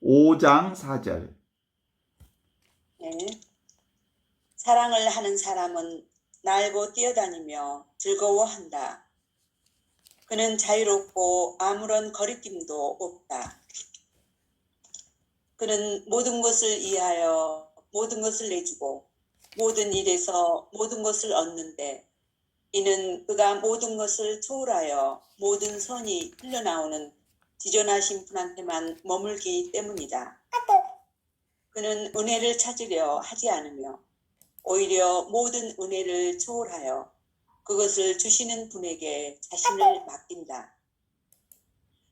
5장 4절. 네. 사랑을 하는 사람은 날고 뛰어다니며 즐거워한다. 그는 자유롭고 아무런 거리낌도 없다. 그는 모든 것을 이해하여 모든 것을 내주고 모든 일에서 모든 것을 얻는데 이는 그가 모든 것을 초월하여 모든 선이 흘러나오는 지존하신 분한테만 머물기 때문이다. 그는 은혜를 찾으려 하지 않으며 오히려 모든 은혜를 초월하여 그것을 주시는 분에게 자신을 맡긴다.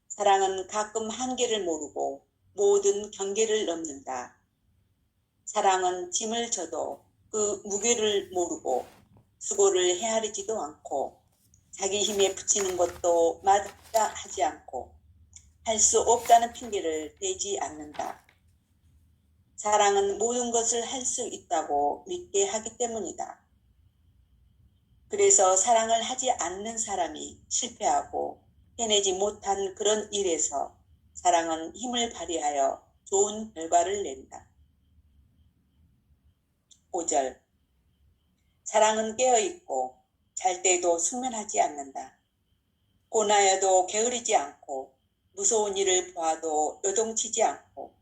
사랑은 가끔 한계를 모르고 모든 경계를 넘는다. 사랑은 짐을 져도 그 무게를 모르고 수고를 헤아리지도 않고 자기 힘에 붙이는 것도 마다하지 않고 할 수 없다는 핑계를 대지 않는다. 사랑은 모든 것을 할 수 있다고 믿게 하기 때문이다. 그래서 사랑을 하지 않는 사람이 실패하고 해내지 못한 그런 일에서 사랑은 힘을 발휘하여 좋은 결과를 낸다. 5절. 사랑은 깨어있고 잘 때도 숙면하지 않는다. 고나여도 게으르지 않고 무서운 일을 보아도 요동치지 않고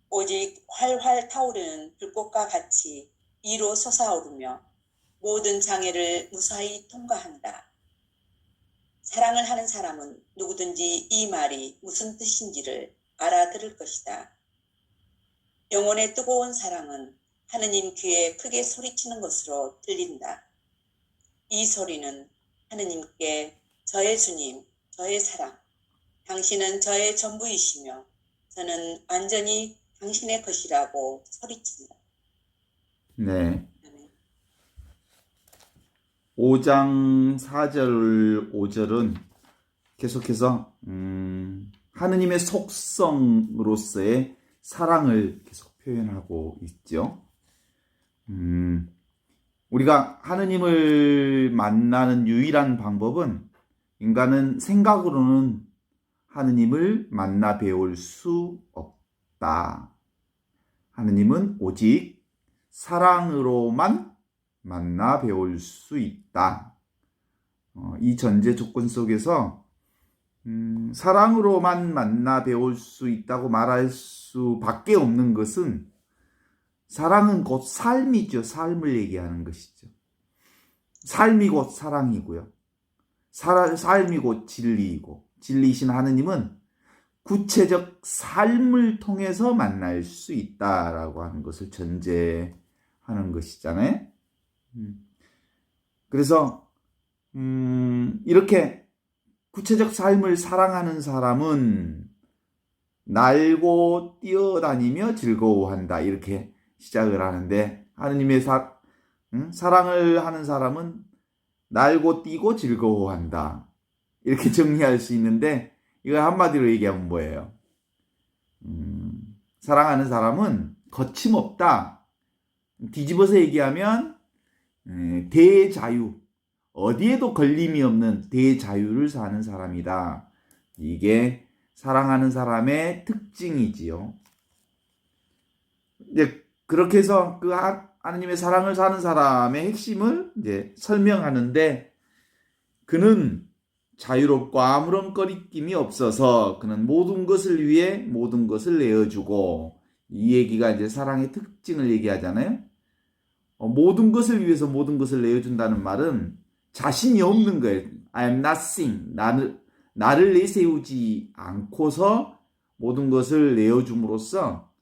오직 활활 타오르는 불꽃과 같이 이로 솟아오르며 모든 장애를 무사히 통과한다. 사랑을 하는 사람은 누구든지 이 말이 무슨 뜻인지를 알아들을 것이다. 영혼의 뜨거운 사랑은 하느님 귀에 크게 소리치는 것으로 들린다. 이 소리는 하느님께 저의 주님, 저의 사랑, 당신은 저의 전부이시며 저는 완전히 당신의 것이라고 소리친다. 네. 5장 4절 5절은 계속해서 하느님의 속성으로서의 사랑을 계속 표현하고 있죠. 우리가 하느님을 만나는 유일한 방법은 인간은 생각으로는 하느님을 만나 배울 수 없다. 하느님은 오직 사랑으로만 만나 배울 수 있다. 이 전제 조건 속에서 사랑으로만 만나 배울 수 있다고 말할 수밖에 없는 것은 사랑은 곧 삶이죠. 삶을 얘기하는 것이죠. 삶이 곧 사랑이고요. 삶이 곧 진리이고 진리이신 하느님은 구체적 삶을 통해서 만날 수 있다라고 하는 것을 전제하는 것이잖아요. 그래서 이렇게 구체적 삶을 사랑하는 사람은 날고 뛰어다니며 즐거워한다. 이렇게 시작을 하는데 하느님의 사랑을 하는 사람은 날고 뛰고 즐거워한다. 이렇게 정리할 수 있는데 이걸 한마디로 얘기하면 뭐예요? 사랑하는 사람은 거침없다. 뒤집어서 얘기하면 대자유, 어디에도 걸림이 없는 대자유를 사는 사람이다. 이게 사랑하는 사람의 특징이지요. 이제 그렇게 해서 그 하느님의 사랑을 사는 사람의 핵심을 이제 설명하는데 그는 자유롭고 아무런 꺼리낌이 없어서 그는 모든 것을 위해 모든 것을 내어주고 이 얘기가 이제 사랑의 특징을 얘기하잖아요. 모든 것을 위해서 모든 것을 내어준다는 말은 자신이 없는 거예요. I am nothing. 나를 내세우지 않고서 모든 것을 내어줌으로써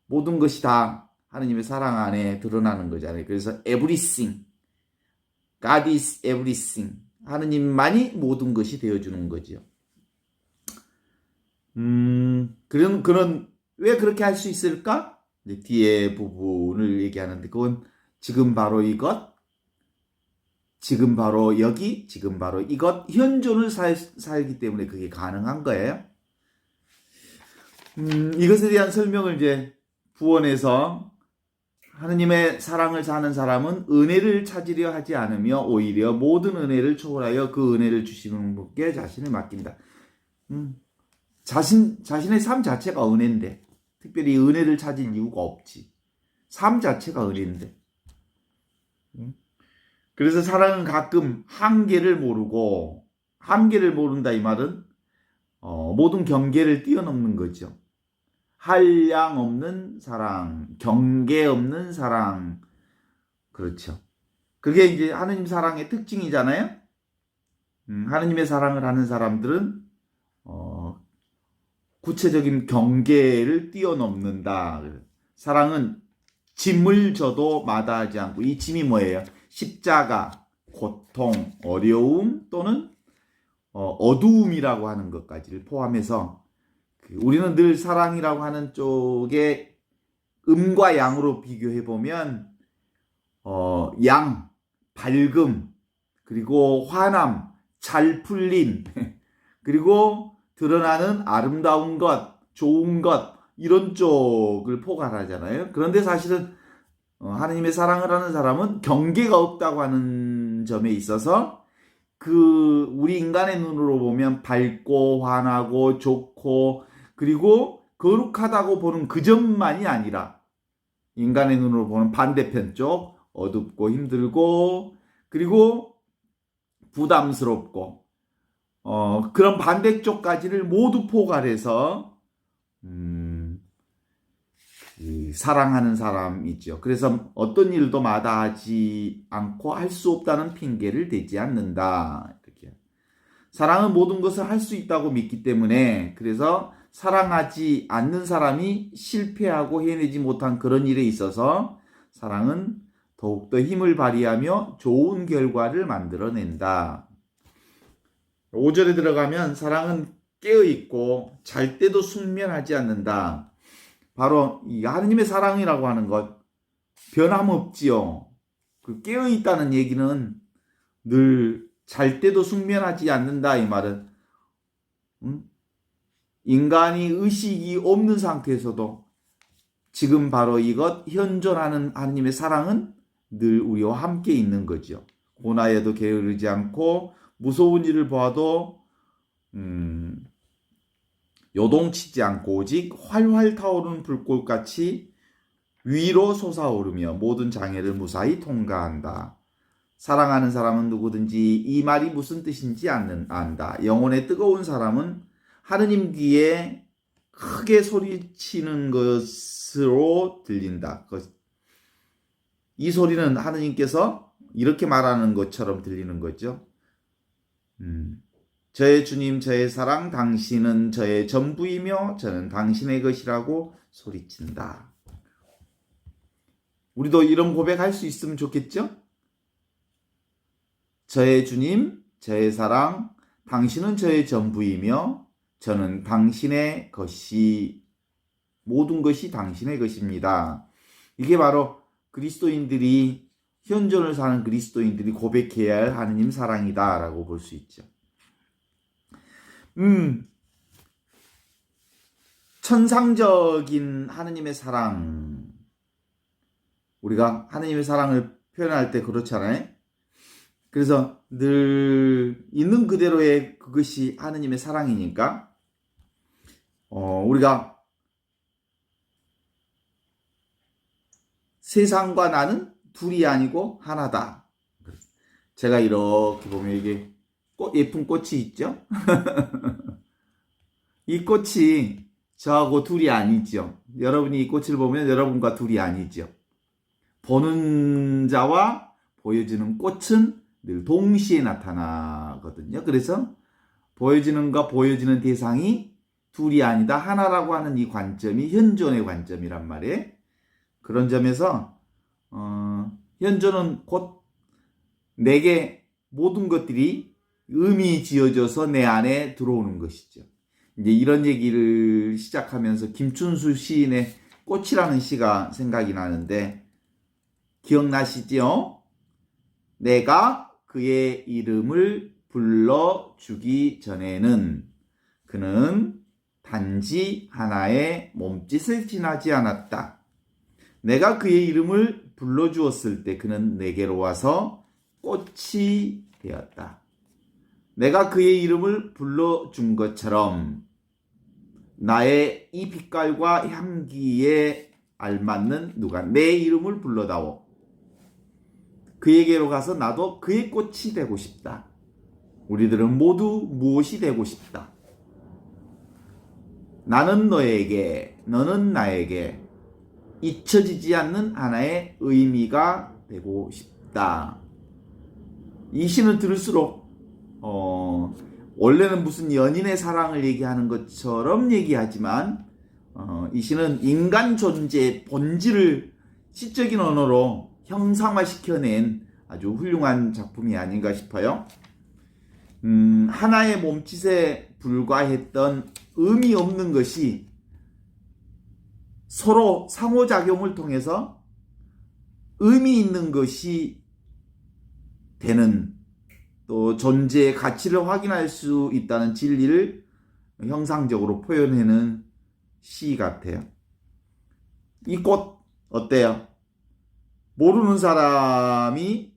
모든 것이 다 하느님의 사랑 안에 드러나는 거잖아요. 그래서 everything. God is everything. 하느님만이 모든 것이 되어주는 거죠. 그는 왜 그렇게 할 수 있을까? 뒤에 부분을 얘기하는데 그건 지금 바로 이것, 지금 바로 여기, 지금 바로 이것, 현존을 살기 때문에 그게 가능한 거예요. 이것에 대한 설명을 이제 부원에서 하느님의 사랑을 사는 사람은 은혜를 찾으려 하지 않으며 오히려 모든 은혜를 초월하여 그 은혜를 주시는 분께 자신을 맡긴다. 자신의 삶 자체가 은혜인데 특별히 은혜를 찾을 이유가 없지. 삶 자체가 은혜인데. 그래서 사랑은 가끔 한계를 모른다 이 말은 모든 경계를 뛰어넘는 거죠. 한량 없는 사랑, 경계 없는 사랑. 그렇죠. 그게 이제 하느님 사랑의 특징이잖아요. 하느님의 사랑을 하는 사람들은 구체적인 경계를 뛰어넘는다. 사랑은 짐을 져도 마다하지 않고, 이 짐이 뭐예요? 십자가, 고통, 어려움 또는 어두움이라고 하는 것까지를 포함해서 우리는 늘 사랑이라고 하는 쪽에 음과 양으로 비교해 보면 양, 밝음, 그리고 화남, 잘 풀림, 그리고 드러나는 아름다운 것, 좋은 것, 이런 쪽을 포괄하잖아요. 그런데 사실은 하느님의 사랑을 하는 사람은 경계가 없다고 하는 점에 있어서 우리 인간의 눈으로 보면 밝고 환하고 좋고 그리고 거룩하다고 보는 그 점만이 아니라 인간의 눈으로 보는 반대편 쪽 어둡고 힘들고 그리고 부담스럽고 그런 반대쪽까지를 모두 포괄해서 사랑하는 사람이죠. 그래서 어떤 일도 마다하지 않고 할 수 없다는 핑계를 대지 않는다. 이렇게. 사랑은 모든 것을 할 수 있다고 믿기 때문에 그래서 사랑하지 않는 사람이 실패하고 해내지 못한 그런 일에 있어서 사랑은 더욱더 힘을 발휘하며 좋은 결과를 만들어낸다. 5절에 들어가면 사랑은 깨어있고 잘 때도 숙면하지 않는다. 바로 이 하느님의 사랑이라고 하는 것 변함없지요. 그 깨어있다는 얘기는 늘 잘 때도 숙면하지 않는다 이 말은 인간이 의식이 없는 상태에서도 지금 바로 이것 현존하는 하느님의 사랑은 늘 우리와 함께 있는 거죠. 고난에도 게으르지 않고 무서운 일을 보아도 요동치지 않고 오직 활활 타오르는 불꽃같이 위로 솟아오르며 모든 장애를 무사히 통과한다. 사랑하는 사람은 누구든지 이 말이 무슨 뜻인지 안다. 영혼의 뜨거운 사람은 하느님 귀에 크게 소리치는 것으로 들린다. 이 소리는 하느님께서 이렇게 말하는 것처럼 들리는 거죠. 저의 주님, 저의 사랑, 당신은 저의 전부이며 저는 당신의 것이라고 소리친다. 우리도 이런 고백할 수 있으면 좋겠죠? 저의 주님, 저의 사랑, 당신은 저의 전부이며 저는 당신의 것이 모든 것이 당신의 것입니다. 이게 바로 그리스도인들이 현존을 사는 그리스도인들이 고백해야 할 하느님 사랑이다라고 볼 수 있죠. 천상적인 하느님의 사랑. 우리가 하느님의 사랑을 표현할 때 그렇잖아요. 그래서 늘 있는 그대로의 그것이 하느님의 사랑이니까 우리가 세상과 나는 둘이 아니고 하나다. 제가 이렇게 보면 이게 예쁜 꽃이 있죠? 이 꽃이 저하고 둘이 아니죠. 여러분이 이 꽃을 보면 여러분과 둘이 아니죠. 보는 자와 보여지는 꽃은 늘 동시에 나타나거든요. 그래서 보여지는과 보여지는 대상이 둘이 아니다 하나라고 하는 이 관점이 현존의 관점이란 말이에요. 그런 점에서 현존은 곧 내게 모든 것들이 음이 지어져서 내 안에 들어오는 것이죠. 이제 이런 얘기를 시작하면서 김춘수 시인의 꽃이라는 시가 생각이 나는데 기억나시죠? 내가 그의 이름을 불러주기 전에는 그는 단지 하나의 몸짓을 지나지 않았다. 내가 그의 이름을 불러주었을 때 그는 내게로 와서 꽃이 되었다. 내가 그의 이름을 불러준 것처럼 나의 이 빛깔과 향기에 알맞는 누가 내 이름을 불러다오. 그에게로 가서 나도 그의 꽃이 되고 싶다. 우리들은 모두 무엇이 되고 싶다. 나는 너에게, 너는 나에게 잊혀지지 않는 하나의 의미가 되고 싶다. 이 시는 들을수록 원래는 무슨 연인의 사랑을 얘기하는 것처럼 얘기하지만 이 시는 인간 존재의 본질을 시적인 언어로 형상화시켜낸 아주 훌륭한 작품이 아닌가 싶어요. 하나의 몸짓에 불과했던 의미 없는 것이 서로 상호작용을 통해서 의미 있는 것이 되는, 또 존재의 가치를 확인할 수 있다는 진리를 형상적으로 표현하는 시 같아요. 이 꽃 어때요? 모르는 사람이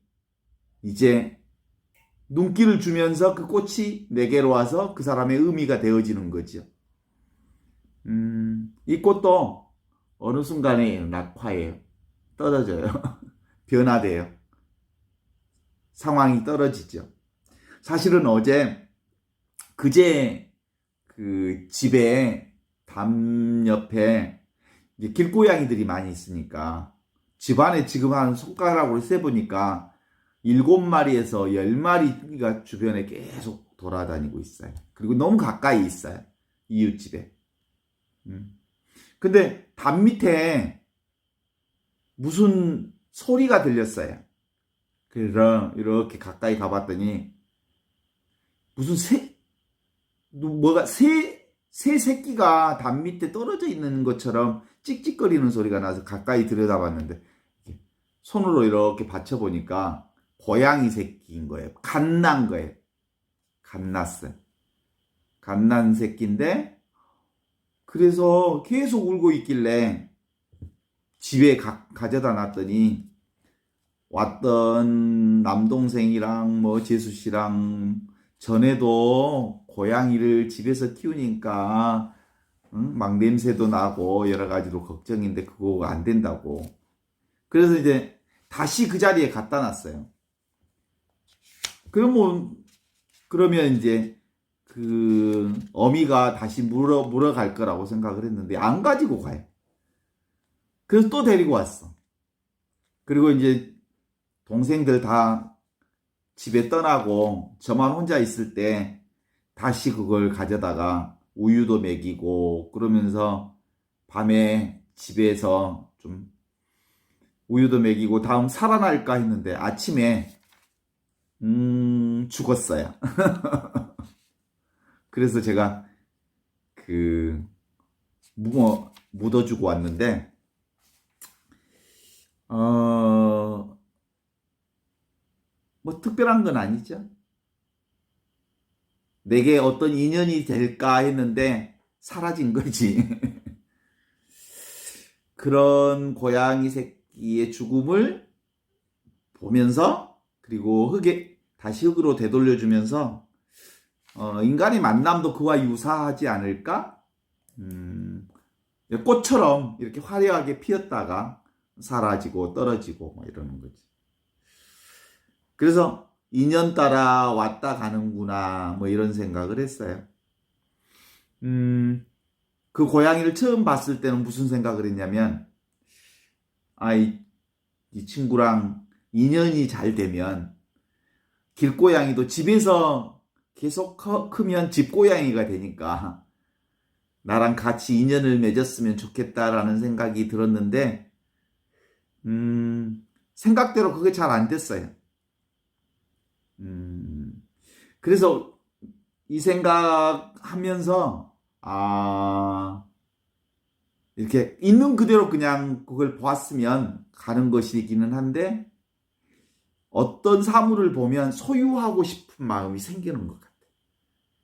이제 눈길을 주면서 그 꽃이 내게로 와서 그 사람의 의미가 되어지는 거죠. 이 꽃도 어느 순간에 낙화해요. 떨어져요. 변화돼요. 상황이 떨어지죠. 사실은 그제 그 집에 담 옆에 길고양이들이 많이 있으니까 집안에 지금 한 손가락으로 세보니까 7마리에서 10마리가 주변에 계속 돌아다니고 있어요. 그리고 너무 가까이 있어요. 이웃집에. 근데 담 밑에 무슨 소리가 들렸어요. 그래서 이렇게 가까이 가봤더니 무슨 새 새끼가 담 밑에 떨어져 있는 것처럼 찍찍거리는 소리가 나서 가까이 들여다봤는데 손으로 이렇게 받쳐보니까 고양이 새끼인 거예요. 갓난 거예요. 갓났어요. 갓난 새끼인데 그래서 계속 울고 있길래 집에 가져다 놨더니 왔던 남동생이랑 재수 씨랑 전에도 고양이를 집에서 키우니까 막 냄새도 나고 여러 가지로 걱정인데 그거 안 된다고. 그래서 이제 다시 그 자리에 갖다 놨어요. 그러면 이제 그 어미가 다시 물어 갈 거라고 생각을 했는데 안 가지고 가요. 그래서 또 데리고 왔어. 그리고 이제 동생들 다 집에 떠나고 저만 혼자 있을 때 다시 그걸 가져다가 우유도 먹이고 그러면서 밤에 집에서 좀 우유도 먹이고 다음 살아날까 했는데 아침에 죽었어요. 그래서 제가 묻어주고 왔는데 특별한 건 아니죠. 내게 어떤 인연이 될까 했는데 사라진 거지. 그런 고양이 새끼의 죽음을 보면서 그리고 다시 흙으로 되돌려주면서 인간의 만남도 그와 유사하지 않을까? 꽃처럼 이렇게 화려하게 피었다가 사라지고 떨어지고 이러는 거지. 그래서 인연 따라 왔다 가는구나 이런 생각을 했어요. 그 고양이를 처음 봤을 때는 무슨 생각을 했냐면 이 친구랑 인연이 잘 되면 길고양이도 집에서 계속 크면 집고양이가 되니까 나랑 같이 인연을 맺었으면 좋겠다라는 생각이 들었는데 생각대로 그게 잘 안 됐어요. 그래서 이 생각하면서 이렇게 있는 그대로 그냥 그걸 보았으면 가는 것이기는 한데 어떤 사물을 보면 소유하고 싶은 마음이 생기는 것 같아.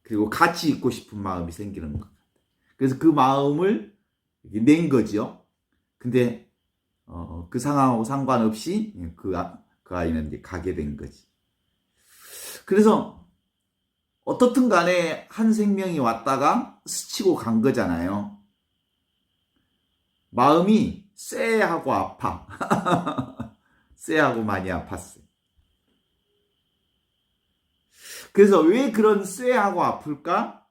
그리고 같이 있고 싶은 마음이 생기는 것 같아. 그래서 그 마음을 낸 거죠. 근데 그 상황하고 상관없이 그 아이는 이제 가게 된 거지. 그래서 어떻든 간에 한 생명이 왔다가 스치고 간 거잖아요. 마음이 쎄하고 아파. 쎄하고 많이 아팠어요. 그래서 왜 그런 쎄하고 아플까?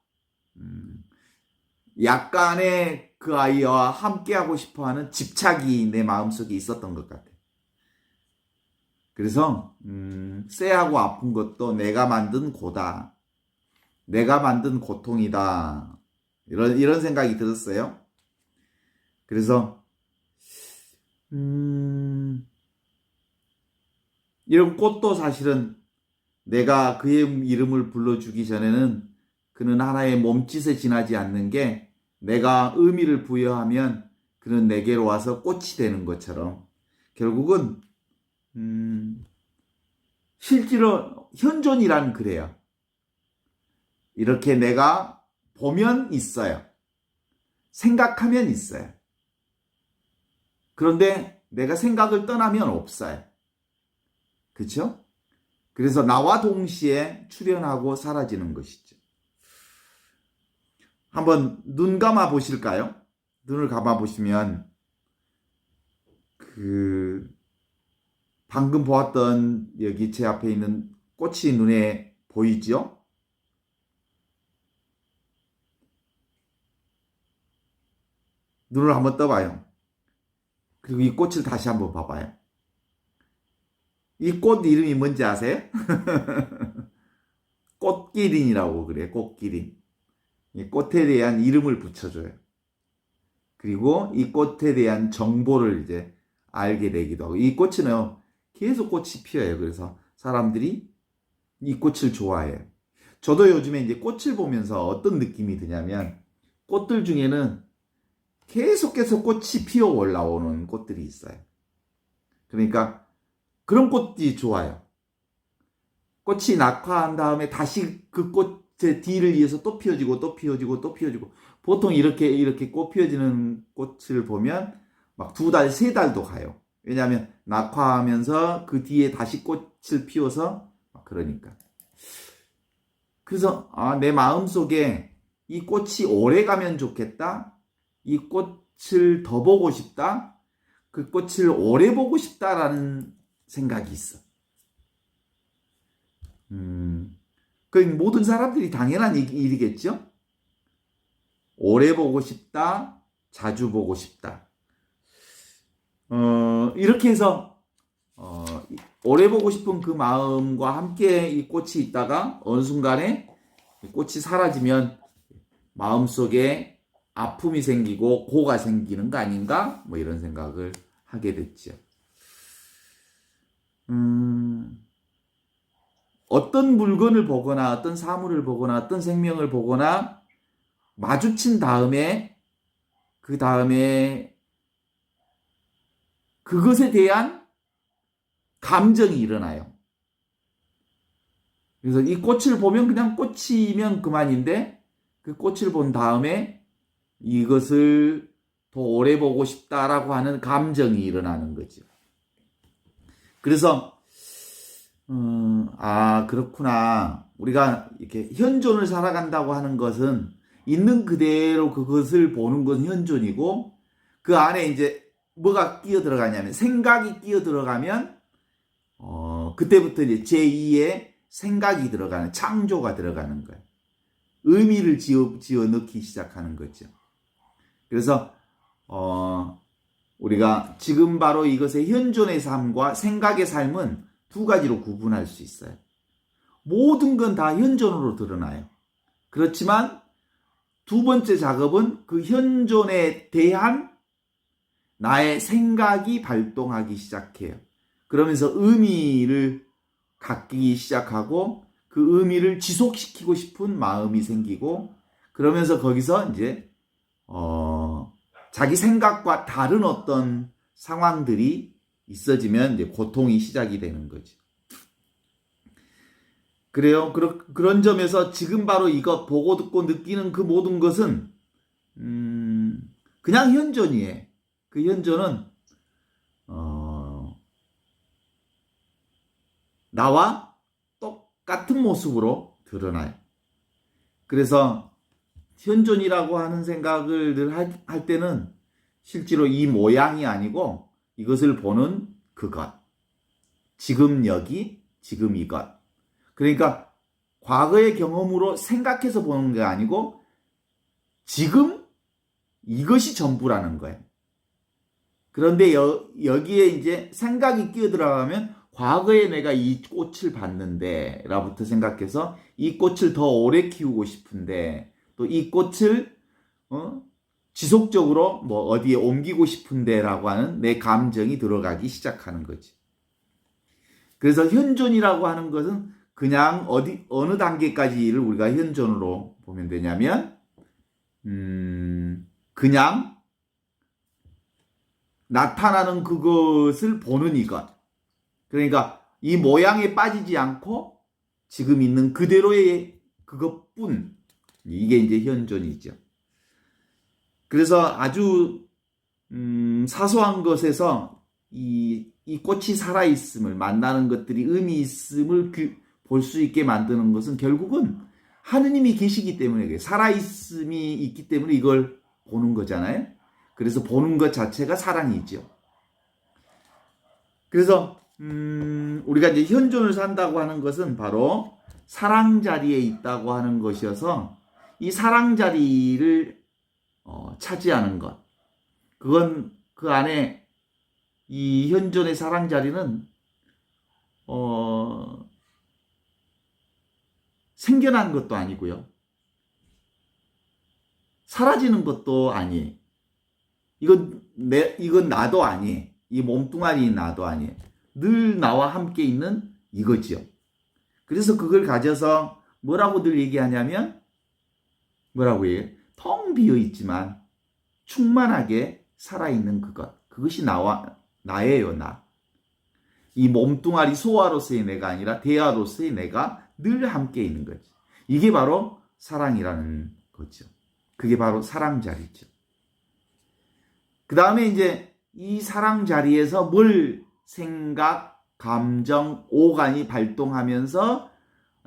약간의 그 아이와 함께하고 싶어하는 집착이 내 마음속에 있었던 것 같아요. 그래서 쎄하고 아픈 것도 내가 만든 고다. 내가 만든 고통이다. 이런 생각이 들었어요. 그래서 이런 꽃도 사실은 내가 그의 이름을 불러주기 전에는 그는 하나의 몸짓에 지나지 않는 게 내가 의미를 부여하면 그는 내게로 와서 꽃이 되는 것처럼 결국은 실제로 현존이란 그래요. 이렇게 내가 보면 있어요. 생각하면 있어요. 그런데 내가 생각을 떠나면 없어요. 그렇죠? 그래서 나와 동시에 출현하고 사라지는 것이죠. 한번 눈 감아 보실까요? 눈을 감아 보시면 방금 보았던 여기 제 앞에 있는 꽃이 눈에 보이죠? 눈을 한번 떠봐요. 그리고 이 꽃을 다시 한번 봐봐요. 이 꽃 이름이 뭔지 아세요? 꽃기린이라고 그래요. 꽃기린. 이 꽃에 대한 이름을 붙여줘요. 그리고 이 꽃에 대한 정보를 이제 알게 되기도 하고. 이 꽃은 계속 꽃이 피어요. 그래서 사람들이 이 꽃을 좋아해요. 저도 요즘에 이제 꽃을 보면서 어떤 느낌이 드냐면 꽃들 중에는 계속해서 꽃이 피어 올라오는 꽃들이 있어요. 그러니까 그런 꽃이 좋아요. 꽃이 낙화한 다음에 다시 그 꽃의 뒤를 이어서 또 피어지고 또 피어지고 또 피어지고 보통 이렇게 꽃 피어지는 꽃을 보면 막 2달, 3달도 가요. 왜냐하면 낙화하면서 그 뒤에 다시 꽃을 피워서 그러니까. 그래서 내 마음속에 이 꽃이 오래 가면 좋겠다. 이 꽃을 더 보고 싶다. 그 꽃을 오래 보고 싶다라는 생각이 있어. 그 모든 사람들이 당연한 일이겠죠? 오래 보고 싶다. 자주 보고 싶다. 이렇게 해서 오래 보고 싶은 그 마음과 함께 이 꽃이 있다가 어느 순간에 꽃이 사라지면 마음속에 아픔이 생기고 고가 생기는 거 아닌가? 뭐 이런 생각을 하게 됐죠. 어떤 물건을 보거나 어떤 사물을 보거나 어떤 생명을 보거나 마주친 다음에 그 다음에 그것에 대한 감정이 일어나요. 그래서 이 꽃을 보면 그냥 꽃이면 그만인데 그 꽃을 본 다음에 이것을 더 오래 보고 싶다라고 하는 감정이 일어나는 거죠. 그래서 그렇구나. 우리가 이렇게 현존을 살아간다고 하는 것은 있는 그대로 그것을 보는 건 현존이고 그 안에 이제 뭐가 끼어 들어가냐면 생각이 끼어 들어가면 그때부터 이제 제2의 생각이 들어가는 창조가 들어가는 거예요. 의미를 지어 넣기 시작하는 거죠. 그래서 우리가 지금 바로 이것의 현존의 삶과 생각의 삶은 2가지로 구분할 수 있어요. 모든 건 다 현존으로 드러나요. 그렇지만 2번째 작업은 그 현존에 대한 나의 생각이 발동하기 시작해요. 그러면서 의미를 갖기 시작하고 그 의미를 지속시키고 싶은 마음이 생기고 그러면서 거기서 이제 자기 생각과 다른 어떤 상황들이 있어지면 이제 고통이 시작이 되는 거죠. 그래요. 그런 점에서 지금 바로 이거 보고 듣고 느끼는 그 모든 것은 그냥 현존이에요. 그 현존은 나와 똑같은 모습으로 드러나요. 그래서 현존이라고 하는 생각을 늘 할 때는 실제로 이 모양이 아니고 이것을 보는 그것. 지금 여기, 지금 이것. 그러니까 과거의 경험으로 생각해서 보는 게 아니고 지금 이것이 전부라는 거예요. 그런데 여기에 이제 생각이 끼어들어가면 과거에 내가 이 꽃을 봤는데 라부터 생각해서 이 꽃을 더 오래 키우고 싶은데 또 이 꽃을 지속적으로 뭐 어디에 옮기고 싶은데 라고 하는 내 감정이 들어가기 시작하는 거지. 그래서 현존이라고 하는 것은 그냥 어느 단계까지를 우리가 현존으로 보면 되냐면 그냥 나타나는 그것을 보는 이것. 그러니까 이 모양에 빠지지 않고 지금 있는 그대로의 그것뿐. 이게 이제 현존이죠. 그래서 아주 사소한 것에서 이 꽃이 살아있음을 만나는 것들이 의미 있음을 볼 수 있게 만드는 것은 결국은 하느님이 계시기 때문에 살아있음이 있기 때문에 이걸 보는 거잖아요. 그래서 보는 것 자체가 사랑이죠. 그래서 우리가 이제 현존을 산다고 하는 것은 바로 사랑 자리에 있다고 하는 것이어서 이 사랑 자리를 차지하는 것. 그건 그 안에 이 현존의 사랑 자리는 생겨난 것도 아니고요. 사라지는 것도 아니에요. 이건 나도 아니에요. 이 몸뚱아리인 나도 아니에요. 늘 나와 함께 있는 이거지요. 그래서 그걸 가져서 뭐라고들 얘기하냐면 뭐라고 해요? 텅 비어 있지만 충만하게 살아있는 그것. 그것이 나예요, 나. 이 몸뚱아리 소아로서의 내가 아니라 대아로서의 내가 늘 함께 있는 거지. 이게 바로 사랑이라는 거죠. 그게 바로 사랑 자리죠. 그 다음에 이제 이 사랑 자리에서 뭘 생각, 감정, 오감이 발동하면서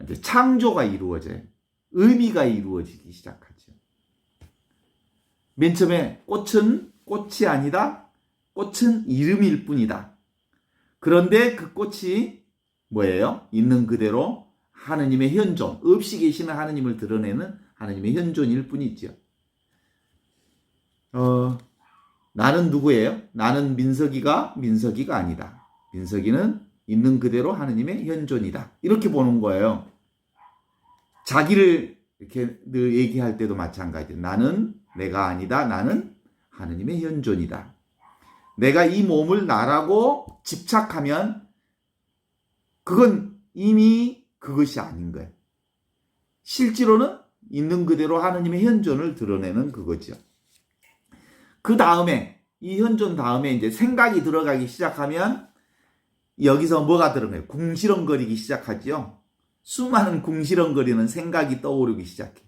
이제 창조가 이루어져요. 의미가 이루어지기 시작하죠. 맨 처음에 꽃은 꽃이 아니다. 꽃은 이름일 뿐이다. 그런데 그 꽃이 뭐예요? 있는 그대로 하느님의 현존, 없이 계시는 하느님을 드러내는 하느님의 현존일 뿐이죠. 나는 누구예요? 나는 민석이가 아니다. 민석이는 있는 그대로 하느님의 현존이다. 이렇게 보는 거예요. 자기를 이렇게 늘 얘기할 때도 마찬가지예요. 나는 내가 아니다. 나는 하느님의 현존이다. 내가 이 몸을 나라고 집착하면 그건 이미 그것이 아닌 거예요. 실제로는 있는 그대로 하느님의 현존을 드러내는 그거죠. 그 다음에 이 현존 다음에 이제 생각이 들어가기 시작하면 여기서 뭐가 들어가요? 궁시렁거리기 시작하죠. 수많은 궁시렁거리는 생각이 떠오르기 시작해.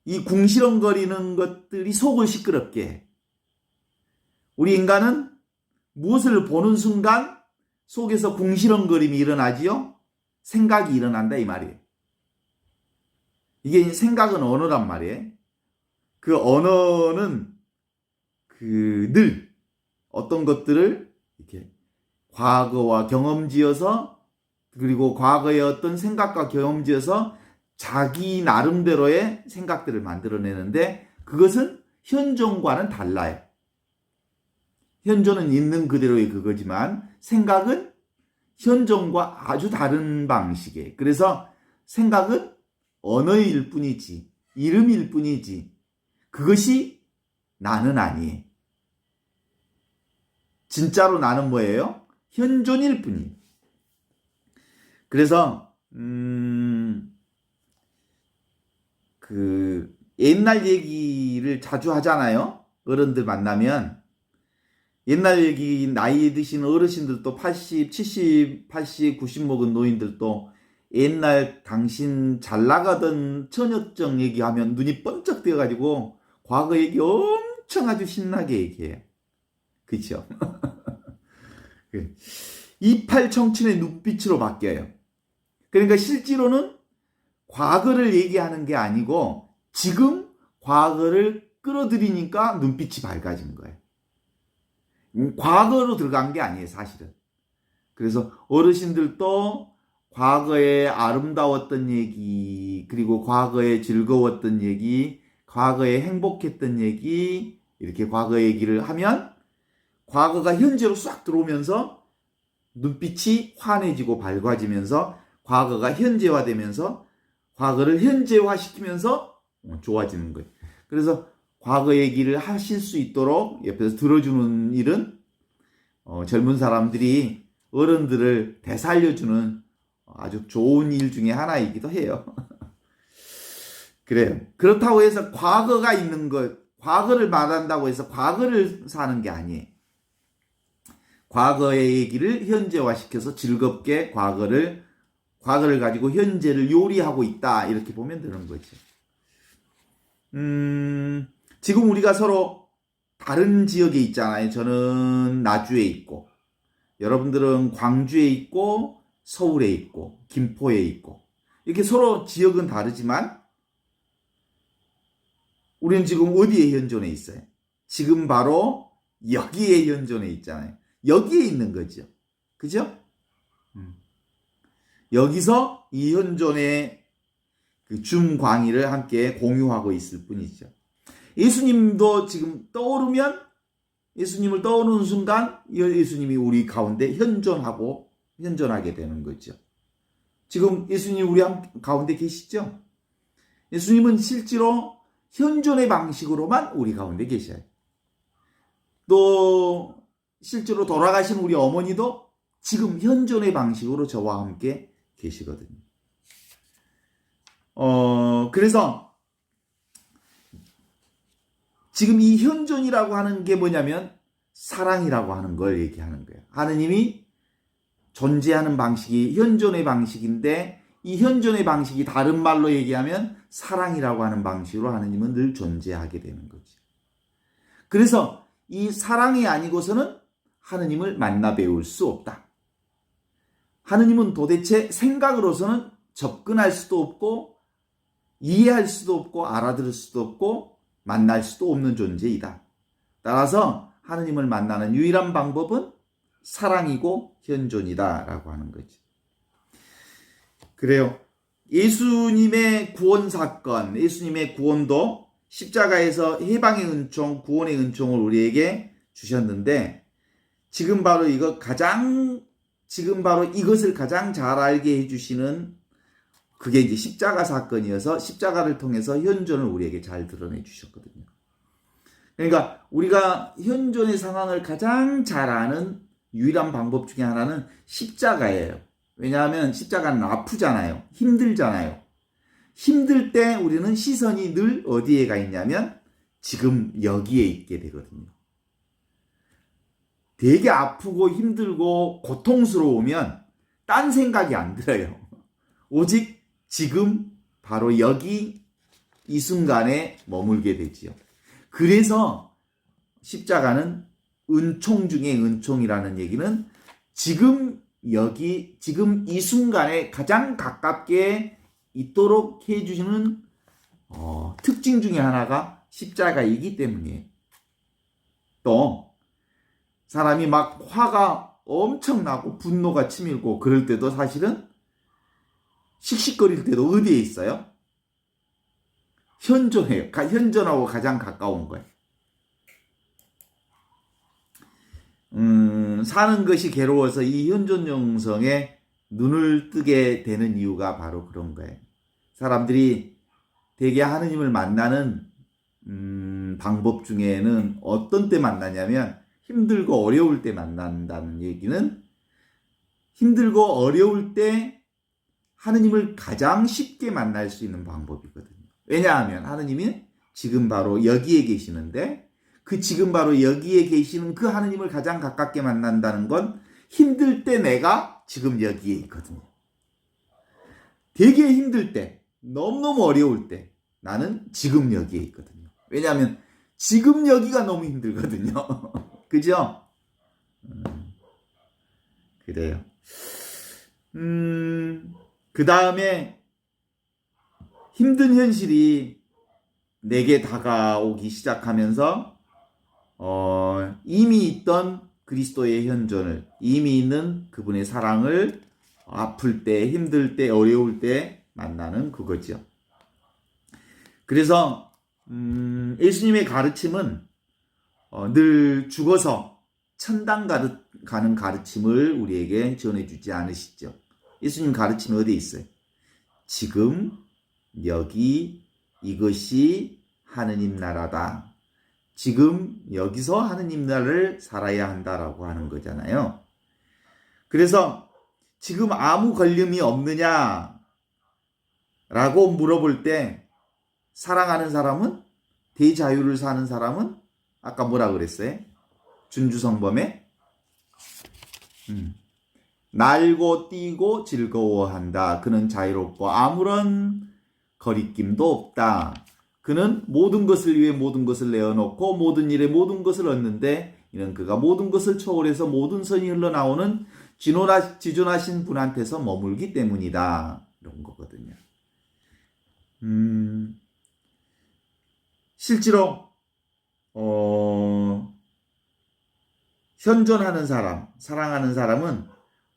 이 궁시렁거리는 것들이 속을 시끄럽게 해. 우리 인간은 무엇을 보는 순간 속에서 궁시렁거림이 일어나지요? 생각이 일어난다 이 말이에요. 이게 생각은 언어란 말이에요. 그 언어는 늘 어떤 것들을 이렇게 과거와 경험지어서 그리고 과거의 어떤 생각과 경험지어서 자기 나름대로의 생각들을 만들어내는데 그것은 현존과는 달라요. 현존은 있는 그대로의 그거지만 생각은 현존과 아주 다른 방식이에요. 그래서 생각은 언어일 뿐이지, 이름일 뿐이지, 그것이 나는 아니에요. 진짜로 나는 뭐예요? 현존일 뿐이에요. 그래서 옛날 얘기를 자주 하잖아요. 어른들 만나면 옛날 얘기 나이 드신 어르신들도 80, 70, 80, 90 먹은 노인들도 옛날 당신 잘 나가던 처녀정 얘기하면 눈이 번쩍 뜨여가지고 과거 얘기 엄청 아주 신나게 얘기해요. 그렇죠? 이팔 청춘의 눈빛으로 바뀌어요. 그러니까 실제로는 과거를 얘기하는 게 아니고 지금 과거를 끌어들이니까 눈빛이 밝아진 거예요. 과거로 들어간 게 아니에요, 사실은. 그래서 어르신들도 과거에 아름다웠던 얘기, 그리고 과거에 즐거웠던 얘기, 과거에 행복했던 얘기, 이렇게 과거 얘기를 하면 과거가 현재로 싹 들어오면서 눈빛이 환해지고 밝아지면서 과거가 현재화되면서 과거를 현재화시키면서 좋아지는 거예요. 그래서 과거 얘기를 하실 수 있도록 옆에서 들어주는 일은 젊은 사람들이 어른들을 되살려주는 아주 좋은 일 중에 하나이기도 해요. 그래요. 그렇다고 해서 과거가 있는 것, 과거를 말한다고 해서 과거를 사는 게 아니에요. 과거의 얘기를 현재화시켜서 즐겁게 과거를 가지고 현재를 요리하고 있다. 이렇게 보면 되는 거죠. 지금 우리가 서로 다른 지역에 있잖아요. 저는 나주에 있고, 여러분들은 광주에 있고, 서울에 있고, 김포에 있고, 이렇게 서로 지역은 다르지만, 우리는 지금 어디에 현존해 있어요? 지금 바로 여기에 현존해 있잖아요. 여기에 있는 거죠. 그죠? 여기서 이 현존의 그 중광의를 함께 공유하고 있을 뿐이죠. 예수님도 지금 떠오르면 예수님을 떠오르는 순간 예수님이 우리 가운데 현존하게 되는 거죠. 지금 예수님 우리 가운데 계시죠? 예수님은 실제로 현존의 방식으로만 우리 가운데 계셔요. 또 실제로 돌아가신 우리 어머니도 지금 현존의 방식으로 저와 함께 계시거든요. 그래서 지금 이 현존이라고 하는 게 뭐냐면 사랑이라고 하는 걸 얘기하는 거예요. 하느님이 존재하는 방식이 현존의 방식인데 이 현존의 방식이 다른 말로 얘기하면 사랑이라고 하는 방식으로 하느님은 늘 존재하게 되는 거죠. 그래서 이 사랑이 아니고서는 하느님을 만나 배울 수 없다. 하느님은 도대체 생각으로서는 접근할 수도 없고 이해할 수도 없고 알아들을 수도 없고 만날 수도 없는 존재이다. 따라서 하느님을 만나는 유일한 방법은 사랑이고 현존이다라고 하는 거죠. 그래요. 예수님의 구원 사건, 예수님의 구원도 십자가에서 해방의 은총, 구원의 은총을 우리에게 주셨는데 지금 바로 이것을 가장 잘 알게 해주시는 그게 이제 십자가 사건이어서 십자가를 통해서 현존을 우리에게 잘 드러내 주셨거든요. 그러니까 우리가 현존의 상황을 가장 잘 아는 유일한 방법 중에 하나는 십자가예요. 왜냐하면 십자가는 아프잖아요. 힘들잖아요. 힘들 때 우리는 시선이 늘 어디에 가 있냐면 지금 여기에 있게 되거든요. 되게 아프고 힘들고 고통스러우면 딴 생각이 안 들어요. 오직 지금 바로 여기 이 순간에 머물게 되지요. 그래서 십자가는 은총 중에 은총이라는 얘기는 지금 여기 지금 이 순간에 가장 가깝게 있도록 해주시는 특징 중에 하나가 십자가이기 때문이에요. 또 사람이 막 화가 엄청나고 분노가 치밀고 그럴 때도 사실은 씩씩거릴 때도 어디에 있어요? 현존해요. 현존하고 가장 가까운 거예요. 사는 것이 괴로워서 이 현존 영성에 눈을 뜨게 되는 이유가 바로 그런 거예요. 사람들이 대개 하느님을 만나는 방법 중에는 어떤 때 만나냐면 힘들고 어려울 때 만난다는 얘기는 힘들고 어려울 때 하느님을 가장 쉽게 만날 수 있는 방법이거든요. 왜냐하면 하느님이 지금 바로 여기에 계시는데 그 지금 바로 여기에 계시는 그 하느님을 가장 가깝게 만난다는 건 힘들 때 내가 지금 여기에 있거든요. 되게 힘들 때, 너무너무 어려울 때 나는 지금 여기에 있거든요. 왜냐하면 지금 여기가 너무 힘들거든요. 그죠? 그래요. 그 다음에 힘든 현실이 내게 다가오기 시작하면서 이미 있던 그리스도의 현존을, 이미 있는 그분의 사랑을 아플 때, 힘들 때, 어려울 때 만나는 그거죠. 그래서 예수님의 가르침은 늘 죽어서 천당 가는 가르침을 우리에게 전해주지 않으시죠. 예수님 가르침이 어디에 있어요? 지금 여기 이것이 하느님 나라다. 지금 여기서 하느님 나라를 살아야 한다라고 하는 거잖아요. 그래서 지금 아무 걸림이 없느냐라고 물어볼 때 사랑하는 사람은, 대자유를 사는 사람은 아까 뭐라 그랬어요? 준주성범에 날고 뛰고 즐거워한다. 그는 자유롭고 아무런 거리낌도 없다. 그는 모든 것을 위해 모든 것을 내어놓고 모든 일에 모든 것을 얻는데 이는 그가 모든 것을 초월해서 모든 선이 흘러나오는 지존하신 분한테서 머물기 때문이다. 이런 거거든요. 실제로 현존하는 사람, 사랑하는 사람은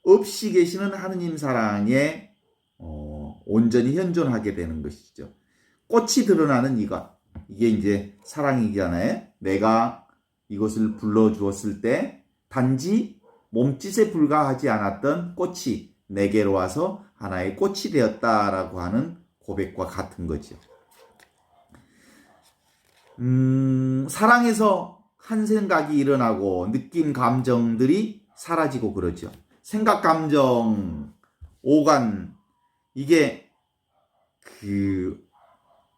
없이 계시는 하느님 사랑에 온전히 현존하게 되는 것이죠. 꽃이 드러나는 이것, 이게 이제 사랑이잖아요. 내가 이것을 불러주었을 때 단지 몸짓에 불과하지 않았던 꽃이 내게로 와서 하나의 꽃이 되었다라고 하는 고백과 같은 거죠. 사랑에서 한 생각이 일어나고 느낌, 감정들이 사라지고 그러죠. 생각, 감정, 오간, 이게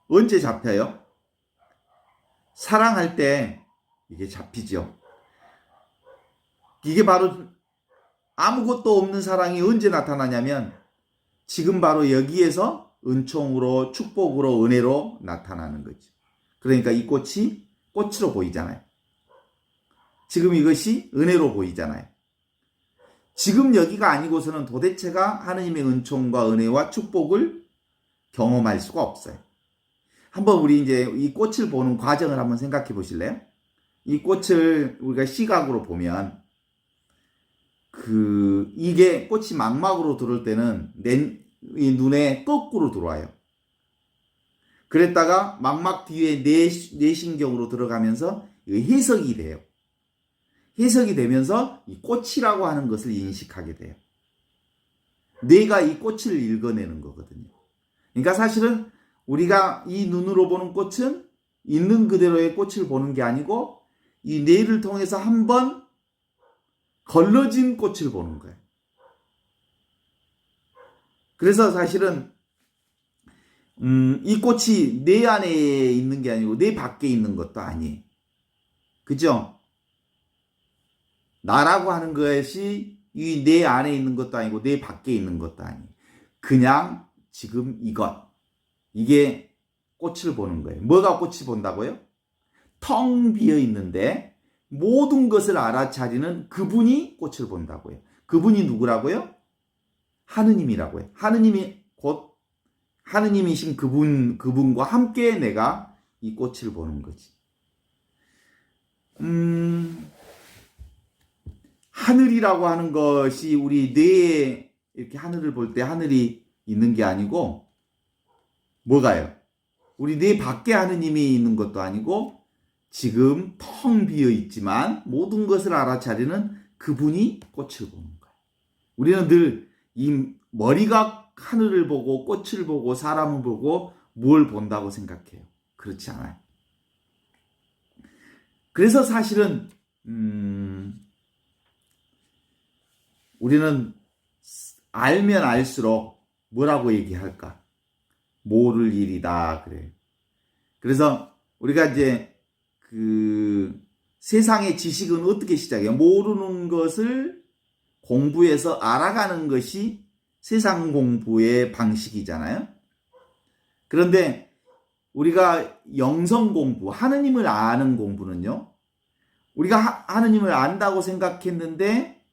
언제 잡혀요? 사랑할 때 이게 잡히죠. 이게 바로 아무것도 없는 사랑이 언제 나타나냐면 지금 바로 여기에서 은총으로, 축복으로, 은혜로 나타나는 거죠. 그러니까 이 꽃이 꽃으로 보이잖아요. 지금 이것이 은혜로 보이잖아요. 지금 여기가 아니고서는 도대체가 하느님의 은총과 은혜와 축복을 경험할 수가 없어요. 한번 우리 이제 이 꽃을 보는 과정을 한번 생각해 보실래요? 이 꽃을 우리가 시각으로 보면 이게 꽃이 망막으로 들어올 때는 이 눈에 거꾸로 들어와요. 그랬다가 망막 뒤에 뇌신경으로 들어가면서 해석이 돼요. 해석이 되면서 이 꽃이라고 하는 것을 인식하게 돼요. 뇌가 이 꽃을 읽어내는 거거든요. 그러니까 사실은 우리가 이 눈으로 보는 꽃은 있는 그대로의 꽃을 보는 게 아니고 이 뇌를 통해서 한번 걸러진 꽃을 보는 거예요. 그래서 사실은 이 꽃이 내 안에 있는 게 아니고 내 밖에 있는 것도 아니에요. 그죠? 나라고 하는 것이 이 내 안에 있는 것도 아니고 내 밖에 있는 것도 아니에요. 그냥 지금 이게 꽃을 보는 거예요. 뭐가 꽃이 본다고요? 텅 비어 있는데 모든 것을 알아차리는 그분이 꽃을 본다고요. 그분이 누구라고요? 하느님이라고요. 하느님이 곧 하느님이신 그분과 함께 내가 이 꽃을 보는 거지. 하늘이라고 하는 것이 우리 뇌에 이렇게 하늘을 볼 때 하늘이 있는 게 아니고 뭐가요? 우리 뇌 밖에 하느님이 있는 것도 아니고 지금 텅 비어 있지만 모든 것을 알아차리는 그분이 꽃을 보는 거예요. 우리는 늘 이 머리가 하늘을 보고 꽃을 보고 사람을 보고 뭘 본다고 생각해요. 그렇지 않아요. 그래서 사실은 우리는 알면 알수록 뭐라고 얘기할까? 모를 일이다 그래요. 그래서 우리가 이제 세상의 지식은 어떻게 시작해요? 모르는 것을 공부해서 알아가는 것이 세상 공부의 방식이잖아요. 그런데 우리가 영성 공부, 하느님을 아는 공부는요. 우리가 하느님을 안다고 생각했는데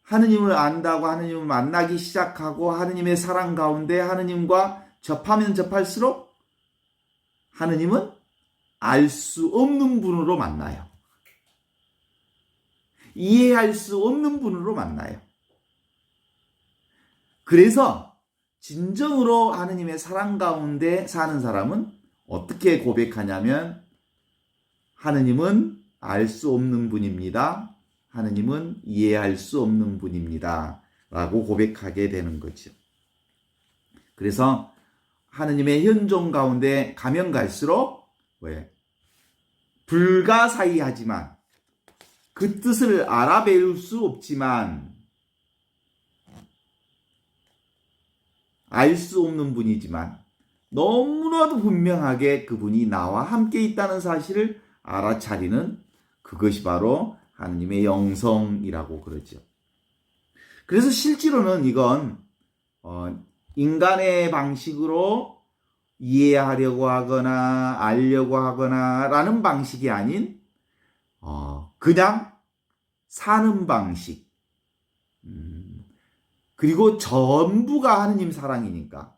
하느님을 안다고 하느님을 만나기 시작하고 하느님의 사랑 가운데 하느님과 접하면 접할수록 하느님은 알 수 없는 분으로 만나요. 이해할 수 없는 분으로 만나요. 그래서 진정으로 하느님의 사랑 가운데 사는 사람은 어떻게 고백하냐면 하느님은 알 수 없는 분입니다. 하느님은 이해할 수 없는 분입니다. 라고 고백하게 되는 거죠. 그래서 하느님의 현존 가운데 가면 갈수록 불가사의하지만 그 뜻을 알아배울 수 없지만 알 수 없는 분이지만 너무나도 분명하게 그분이 나와 함께 있다는 사실을 알아차리는 그것이 바로 하느님의 영성이라고 그러죠. 그래서 실제로는 이건 인간의 방식으로 이해하려고 하거나 알려고 하거나 라는 방식이 아닌 그냥 사는 방식, 그리고 전부가 하느님 사랑이니까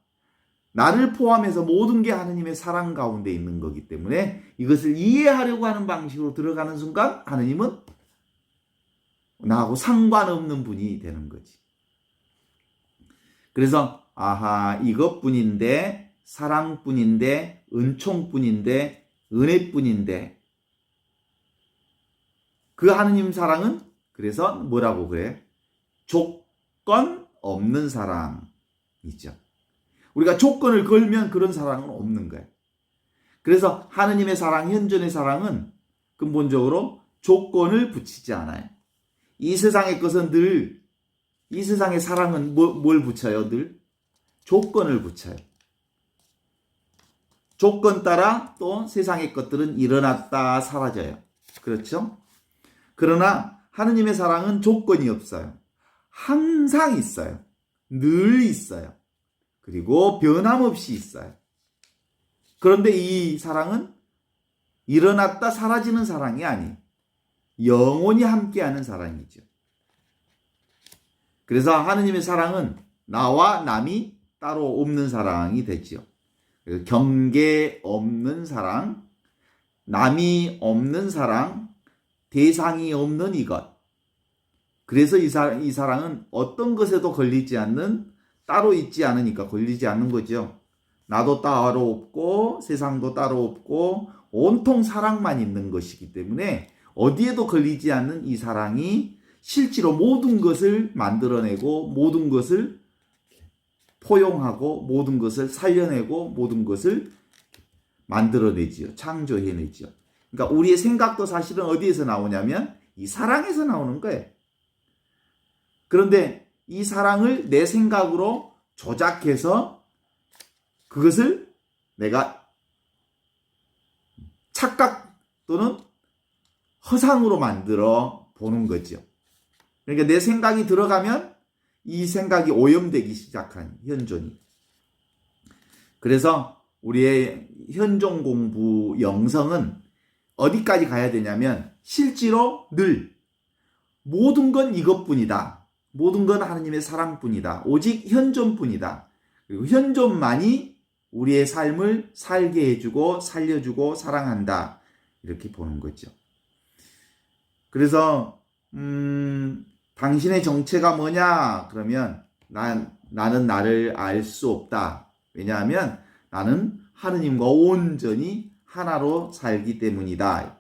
나를 포함해서 모든 게 하느님의 사랑 가운데 있는 거기 때문에 이것을 이해하려고 하는 방식으로 들어가는 순간 하느님은 나하고 상관없는 분이 되는 거지. 그래서 이것뿐인데, 사랑뿐인데, 은총뿐인데, 은혜뿐인데 그 하느님 사랑은 그래서 뭐라고 그래? 조건 없는 사랑이죠. 우리가 조건을 걸면 그런 사랑은 없는 거예요. 그래서 하느님의 사랑, 현존의 사랑은 근본적으로 조건을 붙이지 않아요. 이 세상의 것은 늘, 이 세상의 사랑은 뭘 붙여요? 늘 조건을 붙여요. 조건 따라 또 세상의 것들은 일어났다 사라져요. 그렇죠? 그러나 하느님의 사랑은 조건이 없어요. 항상 있어요. 늘 있어요. 그리고 변함없이 있어요. 그런데 이 사랑은 일어났다 사라지는 사랑이 아니에요. 영원히 함께하는 사랑이죠. 그래서 하느님의 사랑은 나와 남이 따로 없는 사랑이 되지요. 경계 없는 사랑, 남이 없는 사랑, 대상이 없는 이것. 그래서 이 사랑은 어떤 것에도 걸리지 않는, 따로 있지 않으니까 걸리지 않는 거죠. 나도 따로 없고 세상도 따로 없고 온통 사랑만 있는 것이기 때문에 어디에도 걸리지 않는 이 사랑이 실제로 모든 것을 만들어내고 모든 것을 포용하고 모든 것을 살려내고 모든 것을 만들어내지요. 창조해내지요. 그러니까 우리의 생각도 사실은 어디에서 나오냐면 이 사랑에서 나오는 거예요. 그런데 이 사랑을 내 생각으로 조작해서 그것을 내가 착각 또는 허상으로 만들어 보는 거죠. 그러니까 내 생각이 들어가면 이 생각이 오염되기 시작한 현존이. 그래서 우리의 현존 공부 영성은 어디까지 가야 되냐면 실제로 늘 모든 건 이것뿐이다. 모든 건 하느님의 사랑뿐이다. 오직 현존뿐이다. 그리고 현존만이 우리의 삶을 살게 해주고 살려주고 사랑한다. 이렇게 보는 거죠. 그래서 당신의 정체가 뭐냐? 그러면 나는 나를 알 수 없다. 왜냐하면 나는 하느님과 온전히 하나로 살기 때문이다.